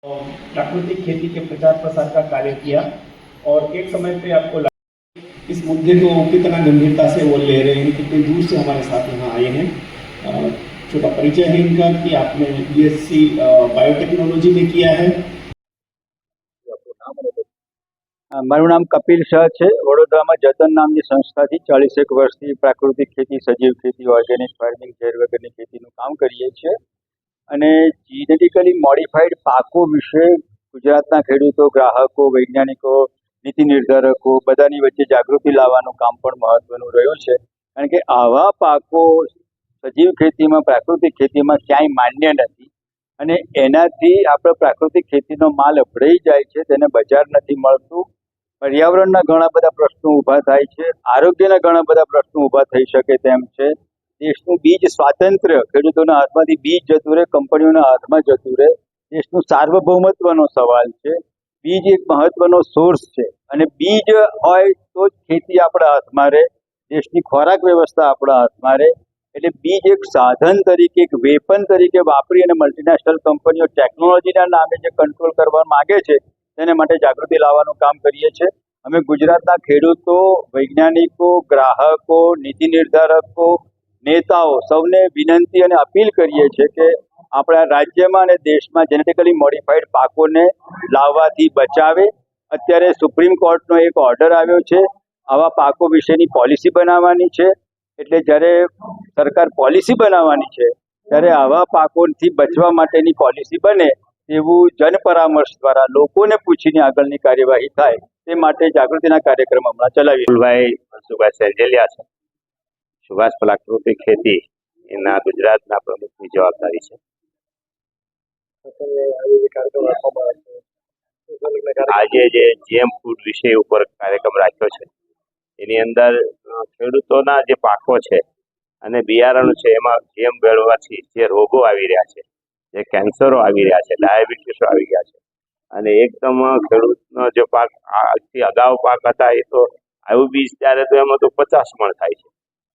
प्राकृतिक खेती के प्रचार प्रसार का कार्य किया और एक समय पे आपको लगा इस मुद्दे को कितना गंभीरता से वो ले रहे हैं, कितनी दूर से हमारे साथ यहाँ आए हैं। छोटा परिचय है इनका कि आपने बीएससी बायोटेक्नोलॉजी में किया है। મારું નામ કપિલ શાહ છે। વડોદરામાં જતન નામની સંસ્થાથી 40 વર્ષથી પ્રાકૃતિક ખેતી, સજીવ ખેતી, ઓર્ગેનિક ફાર્મિંગ, ઝેર વગરની ખેતીનું કામ કરીએ છીએ અને જીનેટિકલી મોડિફાઈડ પાકો વિશે ગુજરાતના ખેડૂતો, ગ્રાહકો, વૈજ્ઞાનિકો, નીતિ નિર્ધારકો બધાની વચ્ચે જાગૃતિ લાવવાનું કામ પણ મહત્વનું રહ્યું છે। કારણ કે આવા પાકો સજીવ ખેતીમાં, પ્રાકૃતિક ખેતીમાં ક્યાંય માન્ય નથી અને એનાથી આપણે પ્રાકૃતિક ખેતીનો માલ અભડાઈ જાય છે, તેને બજાર નથી મળતું। पर्यावरणના ઘણા બધા પ્રશ્નો ઊભા થાય છે, આરોગ્યના ઘણા બધા પ્રશ્નો ઊભા થઈ શકે તેમ છે। દેશનું બીજ સ્વાતંત્ર્ય ખેડૂતોના હાથમાંથી બીજ જતું રહે, કંપનીઓના હાથમાં જતું રહે, દેશનું સાર્વભૌમત્વનો સવાલ છે। બીજ એક મહત્વનો સોર્સ છે અને બીજ હોય તો જ ખેતી આપણા હાથમાં રહે, દેશની ખોરાક વ્યવસ્થા આપણા હાથમાં રહે। એટલે બીજ એક સાધન તરીકે, એક વેપન તરીકે વાપરી અને મલ્ટીનેશનલ કંપનીઓ ટેકનોલોજીના નામે જે કંટ્રોલ કરવા માગે છે તેને માટે જાગૃતિ લાવવાનું કામ કરીએ છીએ। અમે ગુજરાતના ખેડૂતો, વૈજ્ઞાનિકો, ગ્રાહકો, નીતિ નિર્ધારકો, નેતાઓ સૌને વિનંતી અને અપીલ કરીએ છીએ કે આપણા રાજ્યમાં અને દેશમાં જેનેટિકલી મોડિફાઈડ પાકોને લાવવાથી બચાવે। અત્યારે સુપ્રીમ કોર્ટનો એક ઓર્ડર આવ્યો છે, આવા પાકો વિશેની પોલિસી બનાવવાની છે। એટલે જ્યારે સરકાર પોલિસી બનાવવાની છે ત્યારે આવા પાકોથી બચવા માટેની પોલિસી બને એવું જન પરામર્શ દ્વારા લોકોને પૂછીને આગળની કાર્યવાહી થાય તે માટે જાગૃતિના કાર્યક્રમ હમણાં ચલાવી ભાઈ સુભાષ સેંજલિયા છે। સુભાષ પ્રાકૃતિક ખેતી એના ગુજરાતના પ્રમુખની જવાબદારી છે। આજે જે જીએમ ફૂડ વિષય ઉપર કાર્યક્રમ રાખ્યો છે એની અંદર ખેડૂતોના જે પાકો છે અને બિયારણ છે એમાં જીએમ ભેળવવાથી જે રોગો આવી રહ્યા છે, જે કેન્સરો આવી રહ્યા છે, ડાયાબિટીસો આવી ગયા છે અને એકદમ ખેડૂતનો જે પાક આજથી અગાઉ પાક હતા એ તો આવું બીજ ત્યારે તો એમાં તો 50 મણ થાય છે।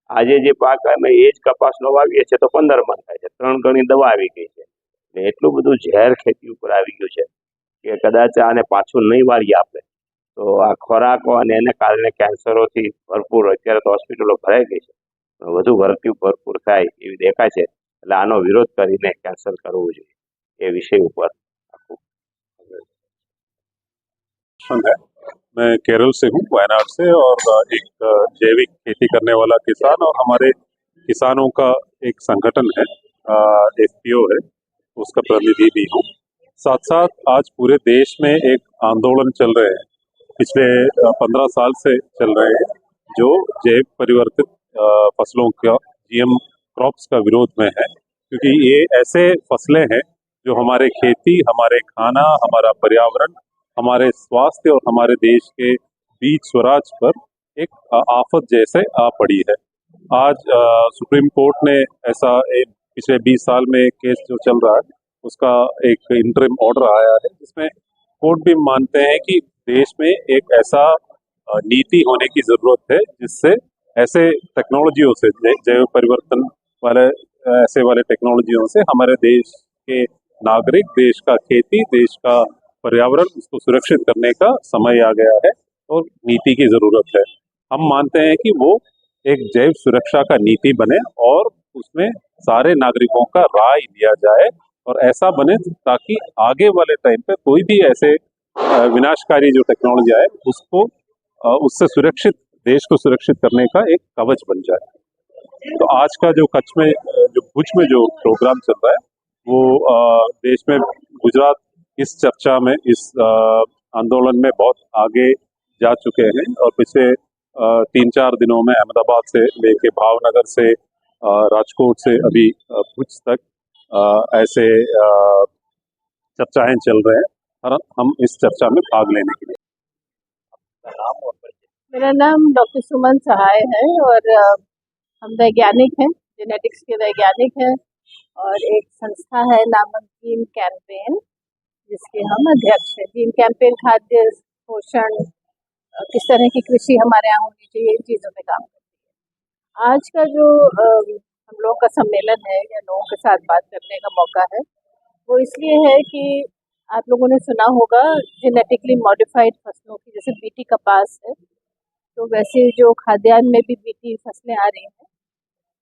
આજે જે પાક અમે એ જ કપાસનો વાવીએ છીએ તો 15 મણ થાય છે। 3 ગણી દવા આવી ગઈ છે ને એટલું બધું ઝેર ખેતી ઉપર આવી ગયું છે કે કદાચ આને પાછું નહીં વાળીએ આપણે તો આ ખોરાકો અને એને કારણે કેન્સરોથી ભરપૂર અત્યારે તો હોસ્પિટલો ભરાઈ ગઈ છે, વધુ ભરપૂર થાય એવી દેખાય છે। એટલે આનો વિરોધ કરીને કેન્સલ કરવું જોઈએ એ વિષય ઉપર है। मैं केरल से हूँ, वायनाड से, और एक जैविक खेती करने वाला किसान और हमारे किसानों का एक संगठन है, एफपीओ है, उसका प्रतिनिधि भी हूँ। साथ साथ आज पूरे देश में एक आंदोलन चल रहे हैं, पिछले 15 साल से चल रहे हैं, जो जैव परिवर्तित फसलों का, जीएम क्रॉप्स का विरोध में है। क्योंकि ये ऐसे फसलें हैं जो हमारे खेती, हमारे खाना, हमारा पर्यावरण, हमारे स्वास्थ्य और हमारे देश के बीज स्वराज पर एक आफत जैसे आ पड़ी है। आज सुप्रीम कोर्ट ने ऐसा पिछले 20 साल में केस जो चल रहा है उसका एक इंटरिम ऑर्डर आया है, जिसमें कोर्ट भी मानते हैं कि देश में एक ऐसा नीति होने की जरूरत है जिससे ऐसे टेक्नोलॉजियों से, जैव परिवर्तन वाले ऐसे वाले टेक्नोलॉजियों से हमारे देश के नागरिक, देश का खेती, देश का पर्यावरण, उसको सुरक्षित करने का समय आ गया है और नीति की जरूरत है। हम मानते हैं कि वो एक जैव सुरक्षा का नीति बने और उसमें सारे नागरिकों का राय लिया जाए और ऐसा बने ताकि आगे वाले टाइम पे कोई भी ऐसे विनाशकारी जो टेक्नोलॉजी आए उसको उससे सुरक्षित, देश को सुरक्षित करने का एक कवच बन जाए। तो आज का जो कच्छ में, जो भुज में जो प्रोग्राम चल रहा है वो देश में गुजरात इस चर्चा में, इस आंदोलन में बहुत आगे जा चुके हैं और पिछले 3-4 दिनों में अहमदाबाद से लेके भावनगर से, राजकोट से अभी भुज तक ऐसे चर्चाएं चल रहे हैं और हम इस चर्चा में भाग लेने के लिए। मेरा नाम डॉक्टर सुमन सहाय है और हम वैज्ञानिक हैं, जेनेटिक्स के वैज्ञानिक हैं और एक संस्था है नामक जीन कैंपेन जिसके हम अध्यक्ष हैं। जीन कैंपेन खाद्य पोषण, किस तरह की कृषि हमारे यहाँ होनी चाहिए, इन चीज़ों पे काम करती है। आज का जो हम लोगों का सम्मेलन है या लोगों के साथ बात करने का मौका है वो इसलिए है कि आप लोगों ने सुना होगा जेनेटिकली मॉडिफाइड फसलों की, जैसे बीटी कपास है, तो वैसे जो खाद्यान्न में भी बीटी फसलें आ रही हैं,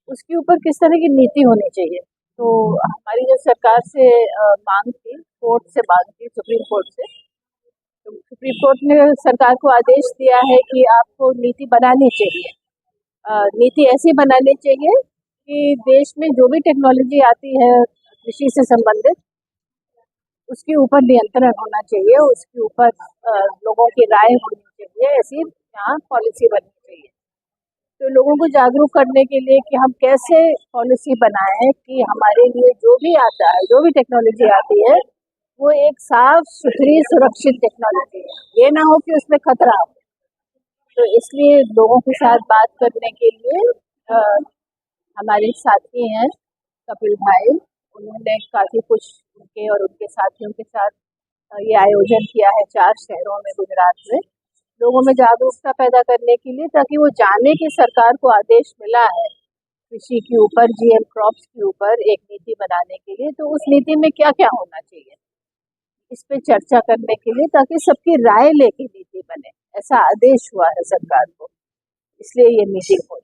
उसके ऊपर किस तरह की नीति होनी चाहिए। तो हमारी जो सरकार से मांग थी, कोर्ट से मांग थी, सुप्रीम कोर्ट से, तो सुप्रीम कोर्ट ने सरकार को आदेश दिया है कि आपको नीति बनानी चाहिए। नीति ऐसी बनानी चाहिए कि देश में जो भी टेक्नोलॉजी आती है कृषि से संबंधित, उसके ऊपर नियंत्रण होना चाहिए, उसके ऊपर लोगों की राय होनी चाहिए, ऐसी यहाँ पॉलिसी बननी चाहिए। तो लोगों को जागरूक करने के लिए कि हम कैसे पॉलिसी बनाएं कि हमारे लिए जो भी आता है, जो भी टेक्नोलॉजी आती है, वो एक साफ सुथरी सुरक्षित टेक्नोलॉजी है, ये ना हो कि उसमें खतरा हो। तो इसलिए लोगों के साथ बात करने के लिए हमारे साथी हैं कपिल भाई, उन्होंने काफ़ी कुछ उनके और उनके साथियों के साथ ये आयोजन किया है 4 शहरों में गुजरात में, लोगों में जागरूकता पैदा करने के लिए, ताकि वो जाने कि सरकार को आदेश मिला है कृषि के ऊपर, जीएम क्रॉप्स के ऊपर एक नीति बनाने के लिए, तो उस नीति में क्या क्या होना चाहिए, इस पे चर्चा करने के लिए, ताकि सबकी राय लेके नीति बने। ऐसा आदेश हुआ है सरकार को, इसलिए ये मीटिंग हुई।